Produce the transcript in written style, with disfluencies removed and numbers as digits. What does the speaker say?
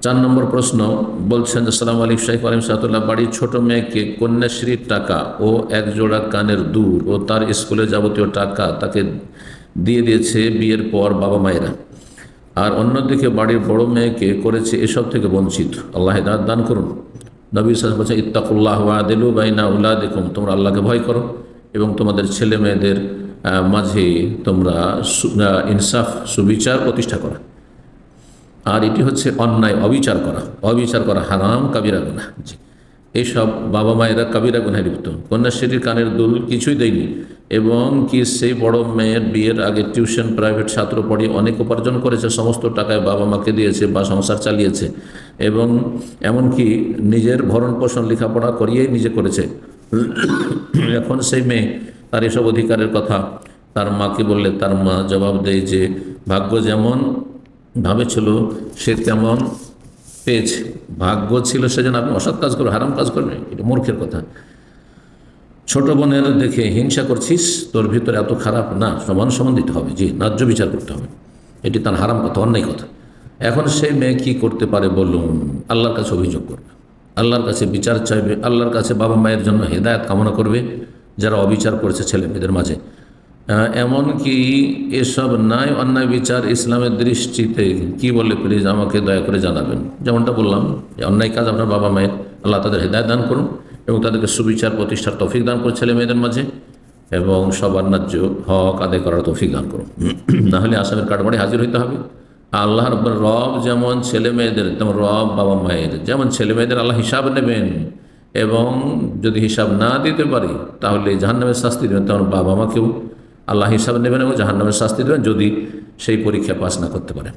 4 নম্বর প্রশ্ন বলছেন, আসসালামু আলাইকুম শাইখ আলিম সাহাতুল্লাহ, বাড়ির ছোট মেয়েকে কন্যাশ্রীর টাকা ও এক জোড়া কানের দুল ও তার স্কুলে যাবতীয় টাকা তাকে দিয়ে দিয়েছে বিয়ের পর বাবা মায়েরা, আর অন্যদিকে বাড়ির বড় মেয়েকে করেছে এসব থেকে বঞ্চিত। আল্লাহ হিদায়াত দান করুন। নবী সাল্লাল্লাহু আলাইহি ওয়াসাল্লাম বলেছেন, ইত্তাকুল্লাহ ওয়া আদিলু বাইনা আওলাদিকুম, তোমরা আল্লাহকে ভয় করো এবং তোমাদের ছেলে মেয়েদের মাঝে তোমরা ইনসাফ সুবিচার প্রতিষ্ঠা করা। আর এটি হচ্ছে অন্যায়, অবিচার করা হারাম, কাবিরা গুনাহ। এইসব বাবা মায়েরা কাবিরা গুনাহে লিপ্ত। কন্যাশ্রীর কানের দুল কিছুই দেয়নি এবং কি সেই বড় মেয়ের বিয়ের আগে টিউশন প্রাইভেট ছাত্র পড়িয়ে অনেক উপার্জন করেছে, সমস্ত টাকায় বাবা মাকে দিয়েছে বা সংসার চালিয়েছে এবং এমনকি নিজের ভরণ পোষণ লেখাপড়া করিয়েই নিজে করেছে। এখন সেই মেয়ে তার এসব অধিকারের কথা তার মাকে বললে তার মা জবাব দেয় যে ভাগ্য যেমন ভাবেছিল সে তেমন পেয়েছে, ভাগ্য ছিল সেজন্য আপনি অসৎ কাজ করবেন, হারাম কাজ করবেন, এটা মূর্খের কথা। ছোট বোনের দেখে হিংসা করছিস, তোর ভিতরে এত খারাপ না, সমান সমান দিতে হবে, জি, ন্যায্য বিচার করতে হবে, এটি তার হারাম কথা, অন্যায় কথা। এখন সেই মেয়ে কি করতে পারে বলুন? আল্লাহর কাছে অভিযোগ করবে, আল্লাহর কাছে বিচার চাইবে, আল্লাহর কাছে বাবা মায়ের জন্য হেদায়েত কামনা করবে যারা অবিচার করেছে ছেলে মেয়েদের মাঝে। এমনকি এসব নাই অন্যায় বিচার ইসলামের দৃষ্টিতে কি বলে প্লিজ আমাকে দয়া করে জানাবেন। যেমনটা বললাম, অন্যায় কাজ আপনার বাবা মায়ের, আল্লাহ তাদের হেদায়েত দান করুন এবং তাদেরকে সুবিচার প্রতিষ্ঠার তৌফিক দান করুন ছেলে মেয়েদের মাঝে, এবং সবার ন্যায্য হক আদায় করার তৌফিক দান করুন। নাহলে আসামের কাঠগড়ায় হাজির হইতে হবে। আল্লাহ রব যেমন ছেলে মেয়েদের, তেমন রব বাবা মায়ের, যেমন ছেলে মেয়েদের আল্লাহ হিসাব নেবেন এবং যদি হিসাব না দিতে পারি তাহলে জাহান্নামের শাস্তি দেবেন, তেমন বাবা মাকেও আল্লাহ হিসাব নেবেন এবং জাহান্নামের শাস্তি দেবেন যদি সেই পরীক্ষা পাস না করতে পারেন।